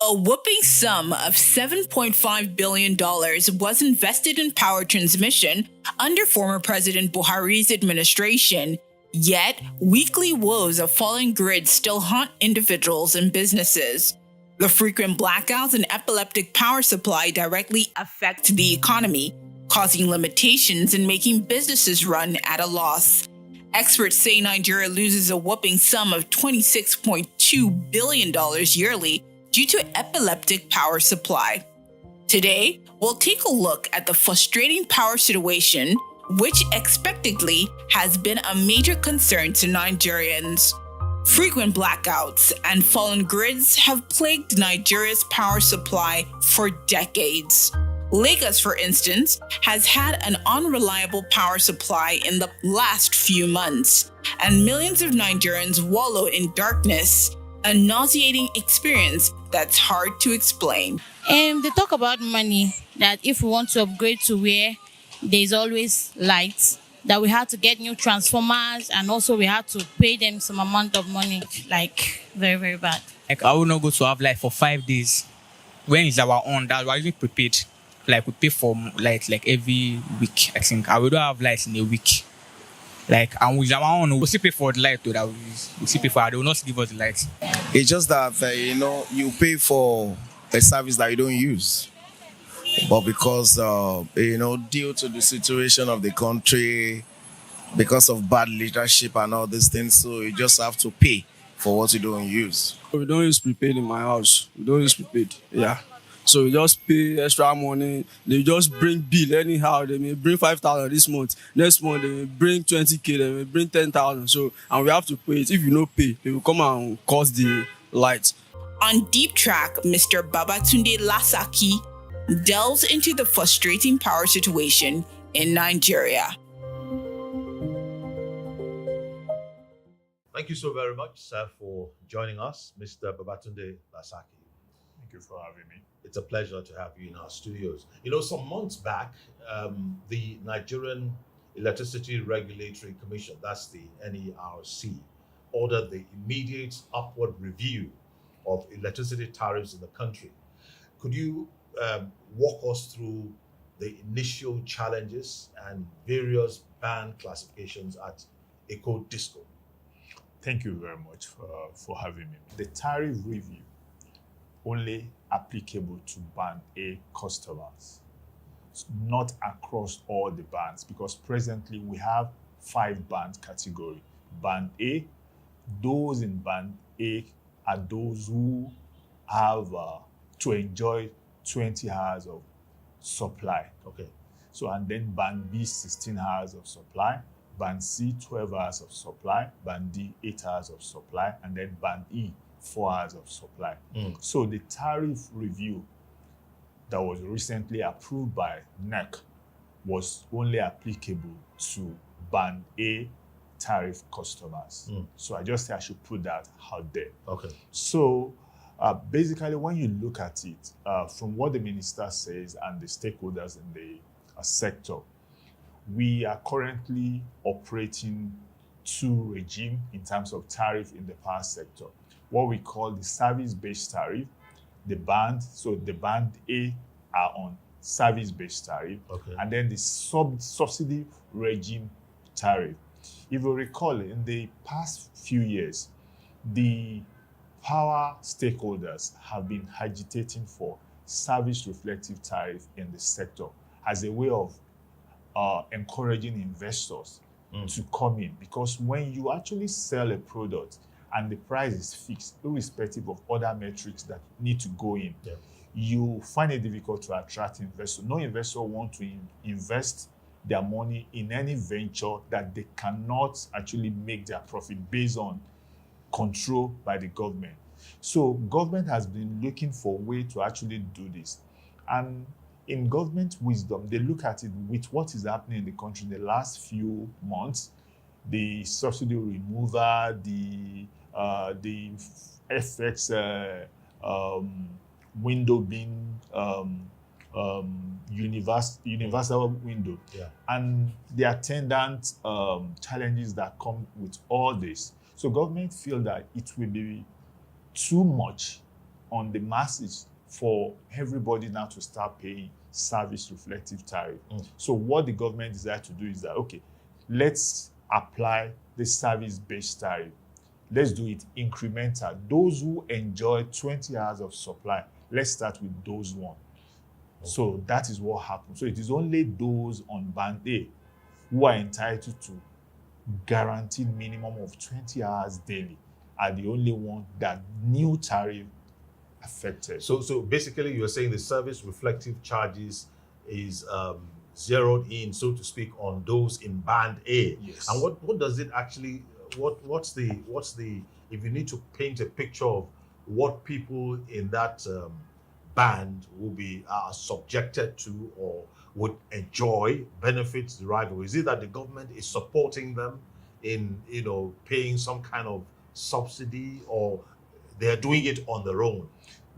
A whopping sum of $7.5 billion was invested in power transmission under former President Buhari's administration. Yet, weekly woes of falling grids still haunt individuals and businesses. The frequent blackouts and epileptic power supply directly affect the economy, causing limitations and making businesses run at a loss. Experts say Nigeria loses a whopping sum of $26.2 billion yearly due to epileptic power supply. Today, we'll take a look at the frustrating power situation, which expectedly has been a major concern to Nigerians. Frequent blackouts and fallen grids have plagued Nigeria's power supply for decades. Lagos, for instance, has had an unreliable power supply in the last few months, and millions of Nigerians wallow in darkness, a nauseating experience that's hard to explain. They talk about money, that if we want to upgrade to where there's always light, that we had to get new transformers, and also we had to pay them some amount of money, like very, very bad. Like, I will not go to have light for 5 days. When it's our own, that we're even prepared. Like, we pay for light like every week, I think. I will not have light in a week. Like, and with our own, we'll still pay for the light, though, that we'll still pay for it. They will not give us the light. It's just that, you pay for a service that you don't use. But because, due to the situation of the country, because of bad leadership and all these things, so you just have to pay for what you don't use. We don't use prepaid in my house. We don't use prepaid, yeah. So we just pay extra money. They just bring bill anyhow. They may bring 5,000 this month. Next month, they may bring 20K. They may bring 10,000. So, and we have to pay it. If you don't pay, they will come and cost the lights. On Deep Track, Mr. Babatunde Lasaki delves into the frustrating power situation in Nigeria. Thank you so very much, sir, for joining us, Mr. Babatunde Lasaki. Thank you for having me. It's a pleasure to have you in our studios. Some months back, the Nigerian Electricity Regulatory Commission, that's the NERC, ordered the immediate upward review of electricity tariffs in the country. Could you walk us through the initial challenges and various band classifications at EKEDC? Thank you very much for having me. The tariff review only applicable to Band A customers. It's not across all the bands, because presently we have 5 band category. Band A, those in Band A are those who have to enjoy 20 hours of supply. Okay. So, and then Band B, 16 hours of supply. Band C, 12 hours of supply. Band D, 8 hours of supply. And then Band E, 4 hours of supply. So the tariff review that was recently approved by NEC was only applicable to Band A tariff customers. So I just say I should put that out there. Okay. So basically, when you look at it, from what the minister says and the stakeholders in the sector, we are currently operating 2 regimes in terms of tariff in the power sector. What we call the service-based tariff, the band A are on service-based tariff, okay, and then the subsidy regime tariff. If you recall, in the past few years, the power stakeholders have been agitating for service-reflective tariff in the sector as a way of encouraging investors to come in, because when you actually sell a product and the price is fixed, irrespective of other metrics that need to go in, you find it difficult to attract investors. No investor wants to invest their money in any venture that they cannot actually make their profit based on control by the government. So government has been looking for a way to actually do this. And in government wisdom, they look at it with what is happening in the country in the last few months, the subsidy removal, the FX window being universal window, and the attendant challenges that come with all this. So government feel that it will be too much on the masses for everybody now to start paying service reflective tariff. So what the government decided to do is that, okay, let's apply the service-based tariff. Let's do it incremental. Those who enjoy 20 hours of supply, let's start with those one. So that is what happened. So it is only those on band A who are entitled to guaranteed minimum of 20 hours daily are the only one that new tariff affected. So basically, you're saying the service reflective charges is zeroed in, so to speak, on those in band A. Yes. And what does it actually? What's the? If you need to paint a picture of what people in that band will be subjected to or would enjoy benefits derived, or is it that the government is supporting them in paying some kind of subsidy, or they're doing it on their own?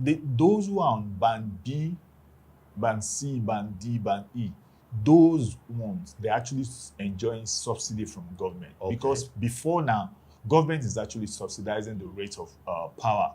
Those who are on band B, band C, band D, band E, those ones, they're actually enjoying subsidy from government. Okay. Because before now, government is actually subsidizing the rate of power.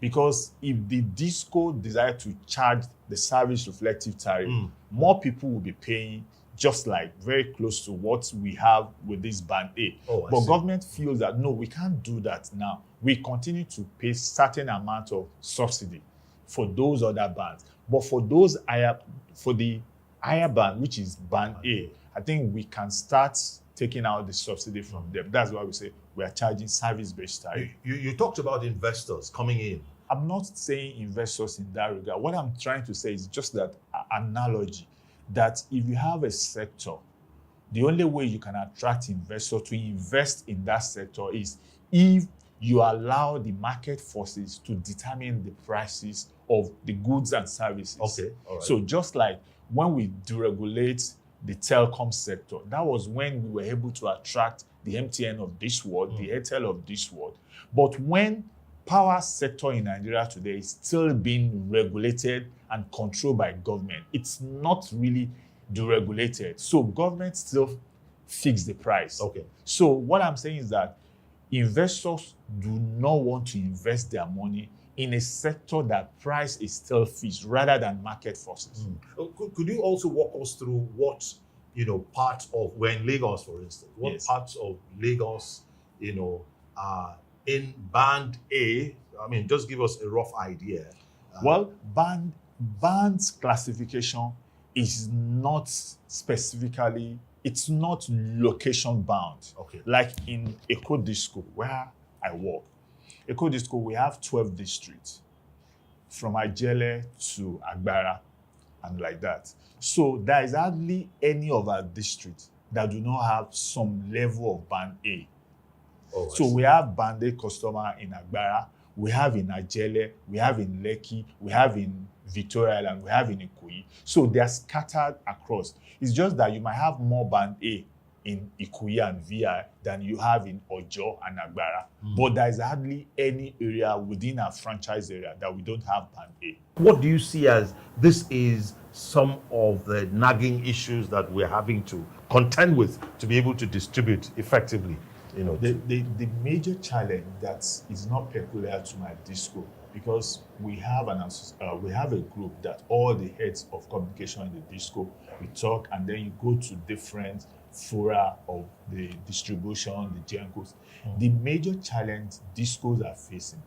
Because if the disco decide to charge the service reflective tariff, more people will be paying just like very close to what we have with this band A. But government feels that no, we can't do that now. We continue to pay certain amount of subsidy for those other bands. But for the higher band, which is band A, I think we can start taking out the subsidy from them. That's why we say we are charging service-based tariff. You talked about investors coming in. I'm not saying investors in that regard. What I'm trying to say is just that analogy, that if you have a sector, the only way you can attract investors to invest in that sector is if you allow the market forces to determine the prices of the goods and services. Okay, all right. So just like when we deregulate the telecom sector, that was when we were able to attract the MTN of this world, the Airtel of this world. But when power sector in Nigeria today is still being regulated and controlled by government, it's not really deregulated. So government still fix the price. Okay. So what I'm saying is that investors do not want to invest their money in a sector that price is still fixed rather than market forces. Could you also walk us through what, part of, we're in Lagos, for instance, what Yes. parts of Lagos, are in band A? I mean, just give us a rough idea. Well, band's classification is not specifically, it's not location bound. Okay. Like in EKEDC, where I work. EKEDC, we have 12 districts, from Ajele to Agbara, and like that. So there is hardly any of our districts that do not have some level of band A. Oh, So we have band A customer in Agbara, we have in Ajele, we have in Lekki, we have in Victoria Island, we have in Ikoyi. So they are scattered across. It's just that you might have more band A in Ikoyi and VI than you have in Ojo and Agbara. But there is hardly any area within our franchise area that we don't have band A. What do you see as this is some of the nagging issues that we're having to contend with to be able to distribute effectively? The major challenge that is not peculiar to my disco, because we have a group that all the heads of communication in the disco, we talk, and then you go to different fora of the distribution, the gencos. The major challenge discos are facing,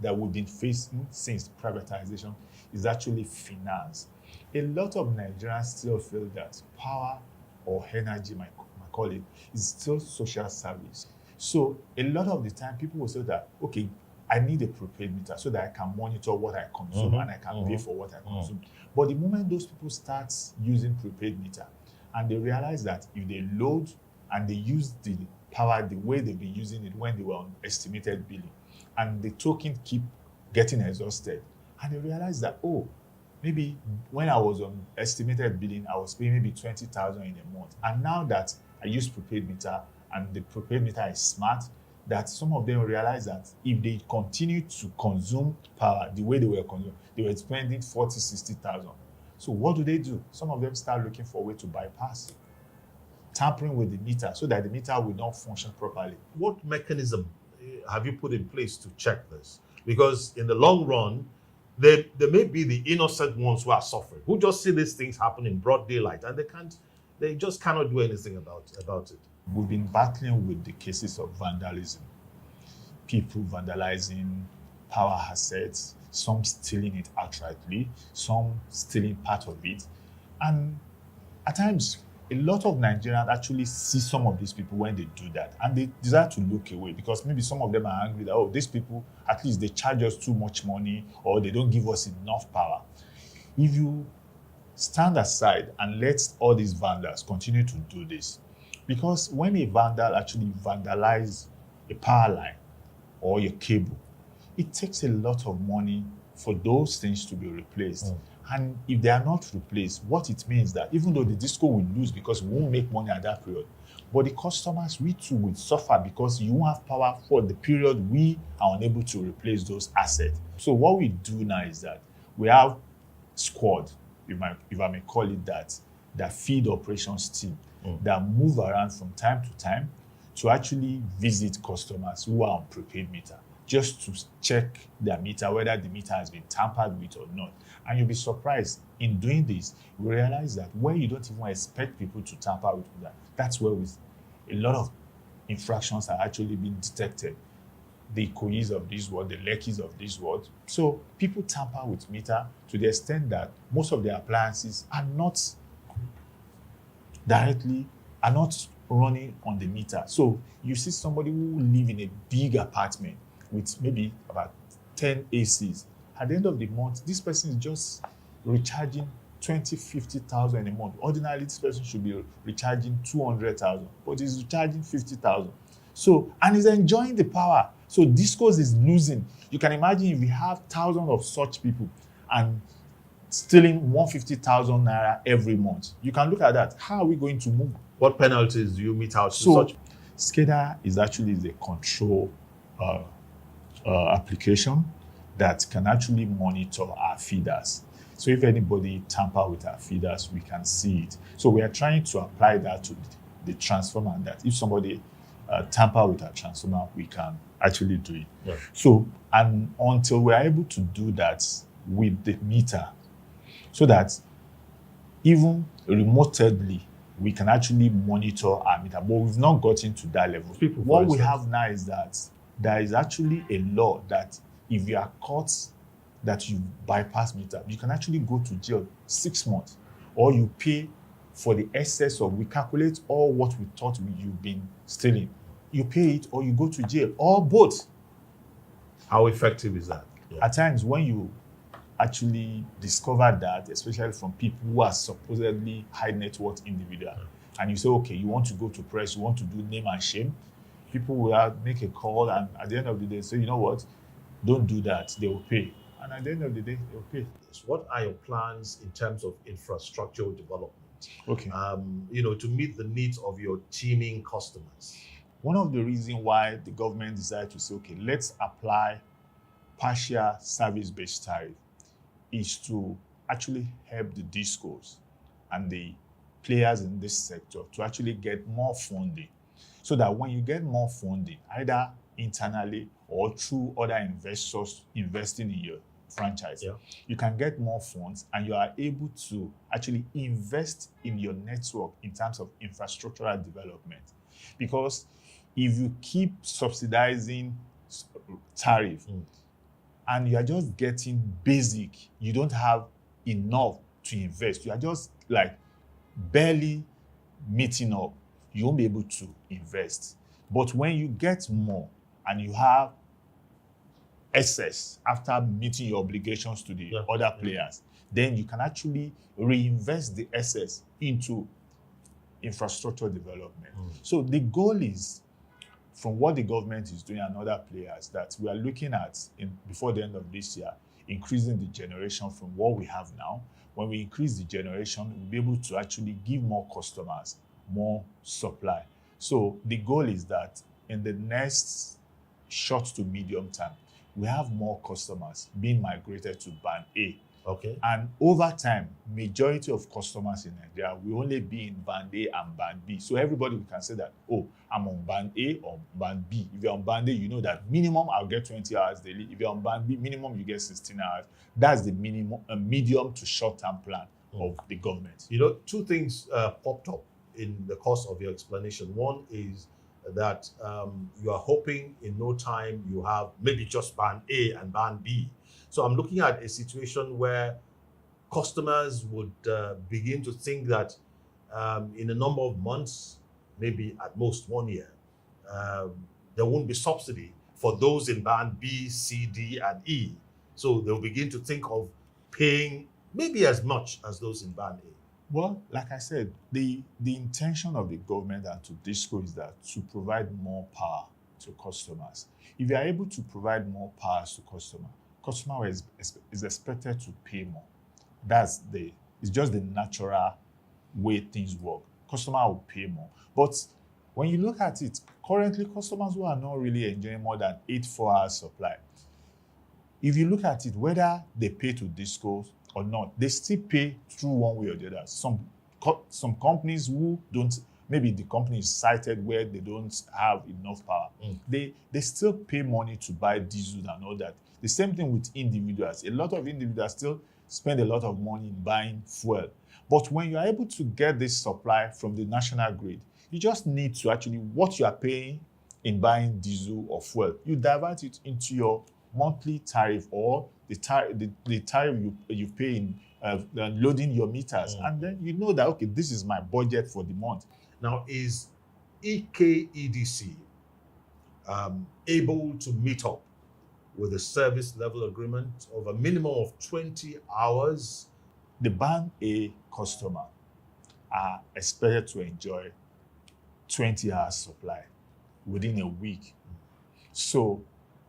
that we've been facing since privatization, is actually finance. A lot of Nigerians still feel that power or energy, my call it, is still social service. So a lot of the time people will say that, okay, I need a prepaid meter so that I can monitor what I consume and I can pay for what I consume. But the moment those people start using prepaid meter and they realize that if they load and they use the power the way they've been using it when they were on estimated billing, and the token keep getting exhausted, and they realize that, oh, maybe when I was on estimated billing, I was paying maybe 20,000 in a month. And now that I use prepaid meter and the prepaid meter is smart, that some of them realize that if they continue to consume power the way they were consuming, they were spending 40, 60,000. So what do? Some of them start looking for a way to bypass, tampering with the meter so that the meter will not function properly. What mechanism have you put in place to check this? because in the long run, there may be the innocent ones who are suffering, who just see these things happen in broad daylight and they just cannot do anything about it. We've been battling with the cases of vandalism, people vandalizing power assets, some stealing it outrightly, some stealing part of it. And at times, a lot of Nigerians actually see some of these people when they do that, and they desire to look away because maybe some of them are angry that, oh, these people, at least they charge us too much money or they don't give us enough power. If you stand aside and let all these vandals continue to do this, because when a vandal actually vandalizes a power line or your cable, it takes a lot of money for those things to be replaced. And if they are not replaced, what it means that even though the disco will lose because we won't make money at that period, but the customers, we too will suffer because you won't have power for the period we are unable to replace those assets. So what we do now is that we have squad, if I may call it that feed operations team that move around from time to time to actually visit customers who are on prepaid meter, just to check their meter, whether the meter has been tampered with or not. And you'll be surprised, in doing this, we realize that where you don't even expect people to tamper with that, that's where a lot of infractions are actually being detected. The Ikoyis of this world, the Lekkis of this world. So people tamper with meter to the extent that most of their appliances are not running on the meter. So you see somebody who live in a big apartment with maybe about 10 ACs. At the end of the month, this person is just recharging 20, 50,000 a month. Ordinarily, this person should be recharging 200,000, but he's recharging 50,000. So, and he's enjoying the power. So Discos is losing. You can imagine if we have thousands of such people and stealing 150,000 naira every month. You can look at that. How are we going to move? What penalties do you mete out to So, such? SCADA is actually the control application that can actually monitor our feeders. So if anybody tamper with our feeders, we can see it. So we are trying to apply that to the transformer, that if somebody tamper with our transformer, we can actually do it. Yeah. So, and until we are able to do that with the meter, so that even remotely, we can actually monitor our meter, but we've not gotten to that level. What we have now is that there is actually a law that if you are caught that you bypass meter, you can actually go to jail 6 months, or you pay for the excess of, we calculate all what we thought you've been stealing. You pay it or you go to jail, or both. How effective is that? Yeah. At times when you actually discover that, especially from people who are supposedly high net worth individual, and you say, okay, you want to go to press, you want to do name and shame, people will make a call, and at the end of the day say, you know what, don't do that, they will pay. And at the end of the day, they'll pay. What are your plans in terms of infrastructural development? Okay. To meet the needs of your teeming customers? One of the reasons why the government decided to say, okay, let's apply partial service-based tariff is to actually help the discos and the players in this sector to actually get more funding, so that when you get more funding, either internally or through other investors investing in your franchise, you can get more funds and you are able to actually invest in your network in terms of infrastructural development. Because if you keep subsidizing tariff and you are just getting basic, you don't have enough to invest, you are just like barely meeting up, you won't be able to invest. But when you get more and you have excess after meeting your obligations to the other players, then you can actually reinvest the excess into infrastructure development. So the goal is, from what the government is doing and other players, that we are looking at before the end of this year, increasing the generation from what we have now. When we increase the generation, we'll be able to actually give more customers more supply. So the goal is that in the next short to medium term, we have more customers being migrated to Band A. Okay. And over time, majority of customers in Nigeria will only be in band A and band B. So everybody can say that, oh, I'm on band A or band B. If you're on band A, you know that minimum I'll get 20 hours daily. If you're on band B, minimum you get 16 hours. That's the minimum, a medium to short-term plan of the government. You know, two things popped up in the course of your explanation. One is that you are hoping in no time you have maybe just band A and band B. So I'm looking at a situation where customers would begin to think that in a number of months, maybe at most 1 year, there won't be subsidy for those in band B, C, D, and E. So they'll begin to think of paying maybe as much as those in band A. Well, like I said, the intention of the government and to DISCO is that to provide more power to customers. If you are able to provide more power to customer is expected to pay more. It's just the natural way things work. Customer will pay more. But when you look at it, currently customers who are not really enjoying more than 8 4-hour supply, if you look at it, whether they pay to DISCO or not, they still pay through one way or the other. Some companies who don't, maybe the company is cited where they don't have enough power, they still pay money to buy diesel and all that. The same thing with individuals. A lot of individuals still spend a lot of money in buying fuel. But when you are able to get this supply from the national grid, you just need to actually, what you are paying in buying diesel or fuel, you divert it into your monthly tariff or the tariff you pay in loading your meters. And then you know that, okay, this is my budget for the month. Now, is EKEDC able to meet up with a service level agreement of a minimum of 20 hours? The band A customer are expected to enjoy 20 hours supply within a week. So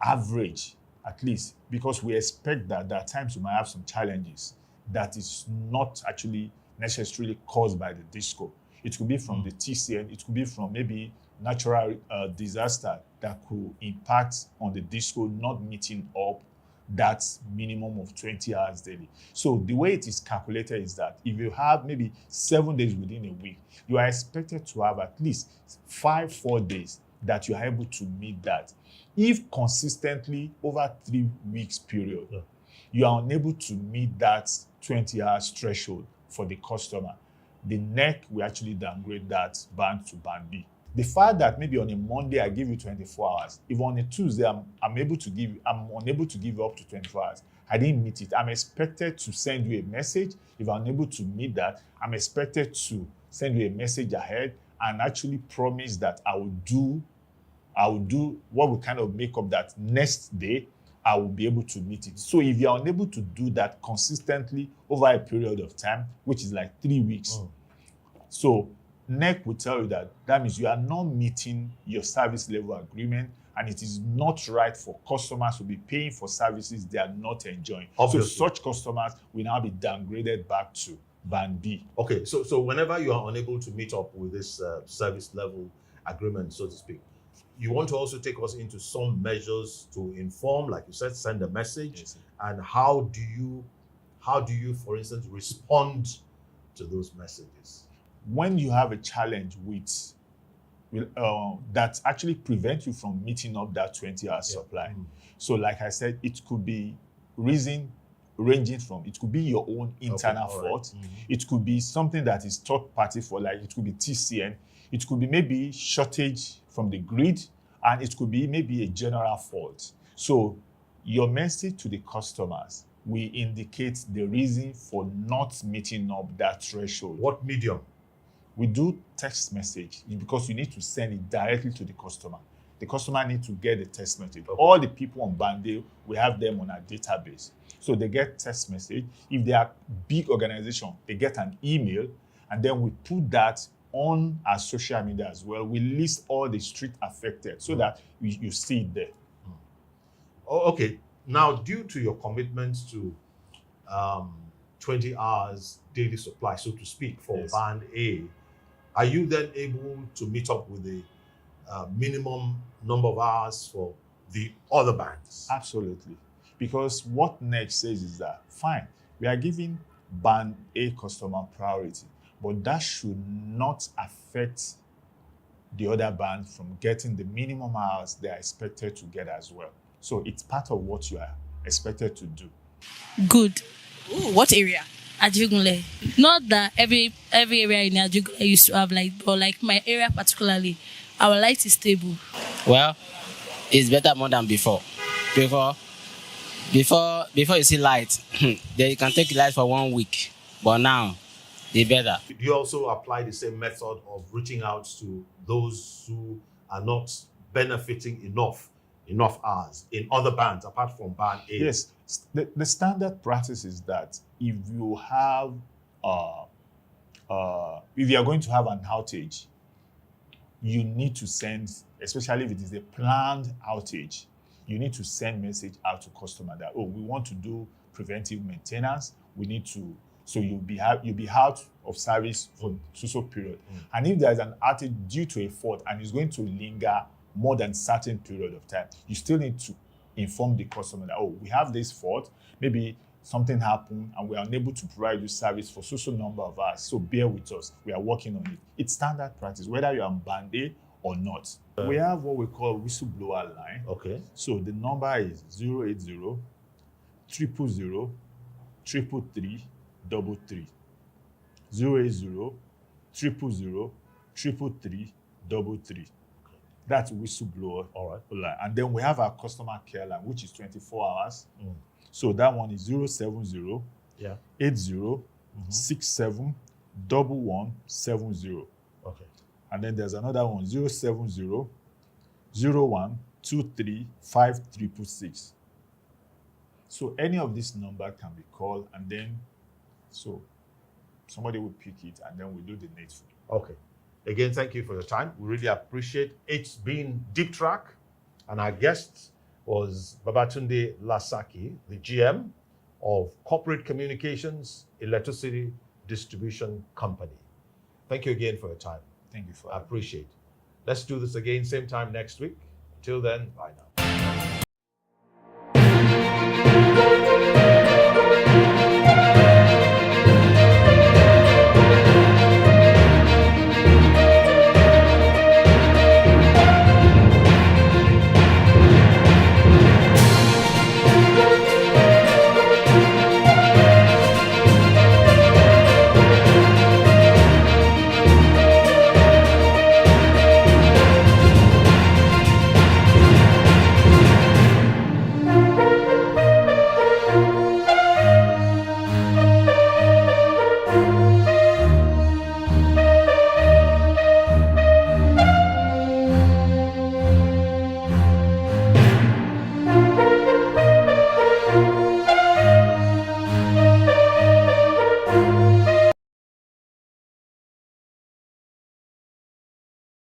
average, at least, because we expect that there are times we might have some challenges that is not actually necessarily caused by the DISCO. It could be from the TCN, it could be from maybe natural disaster that could impact on the DISCO not meeting up that minimum of 20 hours daily. So the way it is calculated is that if you have maybe 7 days within a week, you are expected to have at least 4 days that you are able to meet that. If consistently over 3 weeks period, you are unable to meet that 20 hours threshold for the customer, the NEC will actually downgrade that band to band B. The fact that maybe on a Monday I give you 24 hours, if on a Tuesday I'm unable to give you up to 24 hours, I didn't meet it. I'm expected to send you a message. If I'm unable to meet that, I'm expected to send you a message ahead and actually promise that I will do what will kind of make up that next day, I will be able to meet it. So if you're unable to do that consistently over a period of time, which is like 3 weeks, so NEC will tell you that means you are not meeting your service level agreement, and it is not right for customers to be paying for services they are not enjoying. Obviously. So such customers will now be downgraded back to band B. Okay, so whenever you are unable to meet up with this service level agreement, so to speak, you want to also take us into some measures to inform, like you said, send a message, yes. And how do you, for instance, respond to those messages? When you have a challenge with that actually prevents you from meeting up that 20-hour supply. So like I said, it could be ranging from, it could be your own internal fault. Right. It could be something that is third party for, like it could be TCN. It could be maybe shortage from the grid, and it could be maybe a general fault. So your message to the customers will indicate the reason for not meeting up that threshold. What medium? We do text message because you need to send it directly to the customer. The customer needs to get the text message. Okay. All the people on Bande, we have them on our database. So they get text message. If they are big organization, they get an email, and then we put that on our social media as well. We list all the street affected so that you see it there. Oh, okay. Now, due to your commitment to 20 hours daily supply, so to speak, for yes. Band A, are you then able to meet up with the minimum number of hours for the other bands? Absolutely. Because what NEC says is that, fine, We are giving band A customer priority, but that should not affect the other band from getting the minimum hours they are expected to get as well. So it's part of what you are expected to do. Good. Ooh, what area? Ajugunle. Not that every area in Ajugunle used to have light, but like my area particularly, our light is stable. Well, it's better more than before. Before you see light, then you can take light for 1 week. But now, it's better. Do you also apply the same method of reaching out to those who are not benefiting enough hours in other bands apart from band A? Yes, the standard practice is that if you have, if you are going to have an outage, you need to send, especially if it is a planned outage, you need to send message out to customer that, oh, we want to do preventive maintenance. We need to, so you'll be out of service for so period. And if there's an outage due to a fault and it's going to linger more than certain period of time, you still need to inform the customer that, oh, we have this fault, maybe something happened and we are unable to provide you service for so number of hours, so bear with us, we are working on it. It's standard practice, whether you're on band A or not. We have what we call whistleblower line. Okay. So the number is 080 000 333 333. 080 000 333 333. That's whistleblower. All right. line. And then we have our customer care line, which is 24 hours. So that one is 070 Yeah. 80 67 1170. Okay. And then there's another one, 070 01 23 5666. So any of this number can be called, and then so somebody will pick it, and then we do the needful. Okay. Again, thank you for your time. We really appreciate it. It's been Deep Trac, and our guest was Babatunde Lasaki, the GM of Corporate Communications Electricity Distribution Company. Thank you again for your time. Thank you for I appreciate it. Let's do this again, same time next week. Till then, bye now.